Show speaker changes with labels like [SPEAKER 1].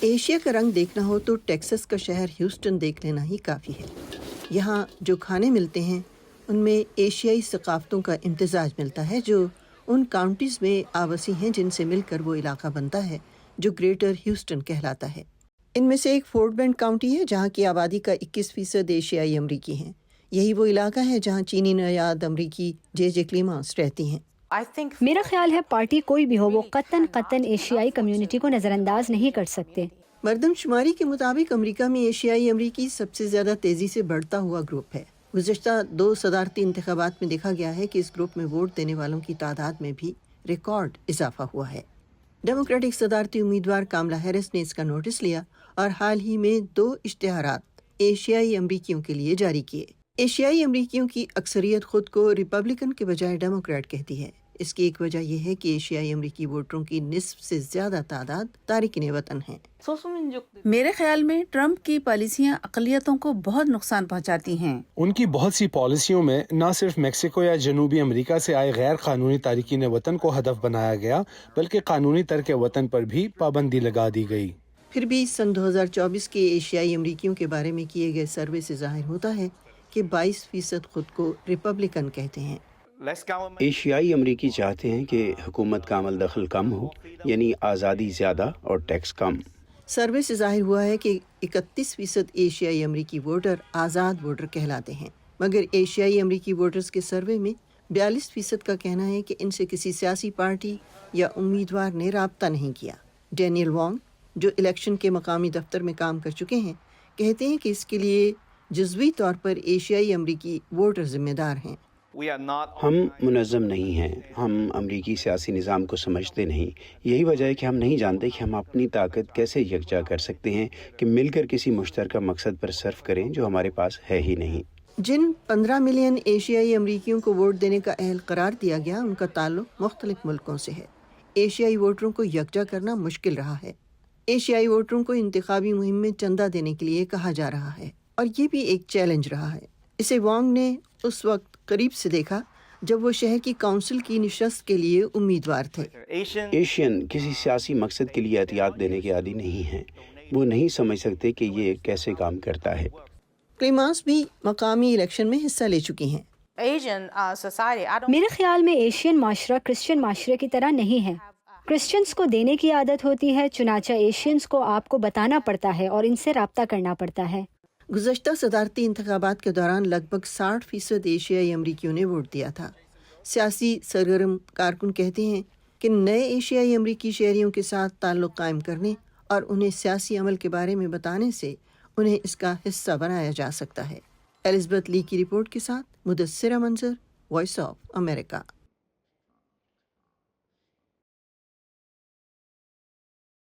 [SPEAKER 1] Asia کا رنگ دیکھنا ہو تو ٹیکساس کا شہر ہیوسٹن دیکھ لینا ہی کافی ہے۔ یہاں جو کھانے ملتے ہیں ان میں ایشیائی ثقافتوں کا امتزاج ملتا ہے جو ان کاؤنٹیز میں آوسی ہیں جن سے مل کر وہ علاقہ بنتا ہے جو گریٹر ہیوسٹن کہلاتا ہے۔ ان میں سے ایک فورٹ بینڈ کاؤنٹی ہے جہاں کی آبادی کا 21% ایشیائی امریکی ہیں۔ یہی وہ علاقہ ہے جہاں چینی نژاد امریکی جے کلیمانس رہتی ہیں۔
[SPEAKER 2] میرا خیال ہے پارٹی کوئی بھی ہو وہ قطعاً ایشیائی کمیونٹی کو نظر انداز نہیں کر سکتے۔
[SPEAKER 1] مردم شماری کے مطابق امریکہ میں ایشیائی امریکی سب سے زیادہ تیزی سے بڑھتا ہوا گروپ ہے۔ گزشتہ 2 صدارتی انتخابات میں دیکھا گیا ہے کہ اس گروپ میں ووٹ دینے والوں کی تعداد میں بھی ریکارڈ اضافہ ہوا ہے۔ ڈیموکریٹک صدارتی امیدوار کاملا ہیرس نے اس کا نوٹس لیا اور حال ہی میں 2 اشتہارات ایشیائی امریکیوں کے لیے جاری کیے۔ ایشیائی امریکیوں کی اکثریت خود کو ریپبلکن کے بجائے ڈیموکریٹ کہتی ہے۔ اس کی ایک وجہ یہ ہے کہ ایشیائی امریکی ووٹروں کی نصف سے زیادہ تعداد تارکین وطن ہیں۔
[SPEAKER 3] میرے خیال میں ٹرمپ کی پالیسیاں اقلیتوں کو بہت نقصان پہنچاتی ہیں۔
[SPEAKER 4] ان کی بہت سی پالیسیوں میں نہ صرف میکسیکو یا جنوبی امریکہ سے آئے غیر قانونی تارکین وطن کو ہدف بنایا گیا بلکہ قانونی ترک وطن پر بھی پابندی لگا دی گئی۔
[SPEAKER 1] پھر بھی سن 2024 کے ایشیائی امریکیوں کے بارے میں کیے گئے سروے سے ظاہر ہوتا ہے کہ 22% خود کو ریپبلکن کہتے ہیں۔
[SPEAKER 5] ایشیائی امریکی چاہتے ہیں کہ حکومت کا عمل دخل کم ہو، یعنی آزادی زیادہ اور ٹیکس کم۔
[SPEAKER 1] سروے سے ظاہر ہوا ہے کہ 31% ایشیائی امریکی ووٹر آزاد ووٹر کہلاتے ہیں، مگر ایشیائی امریکی ووٹرز کے سروے میں 42% کا کہنا ہے کہ ان سے کسی سیاسی پارٹی یا امیدوار نے رابطہ نہیں کیا۔ ڈینیل وانگ جو الیکشن کے مقامی دفتر میں کام کر چکے ہیں کہتے ہیں کہ اس کے لیے جزوی طور پر ایشیائی امریکی ووٹر ذمہ دار ہیں۔
[SPEAKER 5] ہم منظم نہیں ہیں، ہم امریکی سیاسی نظام کو سمجھتے نہیں۔ یہی وجہ ہے کہ ہم نہیں جانتے کہ ہم اپنی طاقت کیسے یکجا کر سکتے ہیں کہ مل کر کسی مشترکہ مقصد پر صرف کریں جو ہمارے پاس ہے ہی نہیں۔
[SPEAKER 1] جن 15 ملین ایشیائی امریکیوں کو ووٹ دینے کا اہل قرار دیا گیا ان کا تعلق مختلف ملکوں سے ہے۔ ایشیائی ووٹروں کو یکجا کرنا مشکل رہا ہے۔ ایشیائی ووٹروں کو انتخابی مہم میں چندہ دینے کے لیے کہا جا رہا ہے اور یہ بھی ایک چیلنج رہا ہے۔ اسے وانگ نے اس وقت قریب سے دیکھا جب وہ شہر کی کونسل کی نشست کے لیے امیدوار تھے۔
[SPEAKER 5] ایشین کسی سیاسی مقصد کے لیے عطیات دینے کے عادی نہیں ہیں، وہ نہیں سمجھ سکتے کہ یہ کیسے کام کرتا ہے۔
[SPEAKER 1] کلیمانس بھی مقامی الیکشن میں حصہ لے چکی ہیں۔
[SPEAKER 2] میرے خیال میں ایشین معاشرہ کرسچن معاشرے کی طرح نہیں ہے۔ کرسچنز کو دینے کی عادت ہوتی ہے، چنانچہ ایشینز کو آپ کو بتانا پڑتا ہے اور ان سے رابطہ کرنا پڑتا ہے۔
[SPEAKER 1] گزشتہ صدارتی انتخابات کے دوران لگ بھگ 60% ایشیائی امریکیوں نے ووٹ دیا تھا۔ سیاسی سرگرم کارکن کہتے ہیں کہ نئے ایشیائی امریکی شہریوں کے ساتھ تعلق قائم کرنے اور انہیں سیاسی عمل کے بارے میں بتانے سے انہیں اس کا حصہ بنایا جا سکتا ہے۔ الزبتھ لی کی رپورٹ کے ساتھ مدثرہ منظر، وائس آف امریکہ۔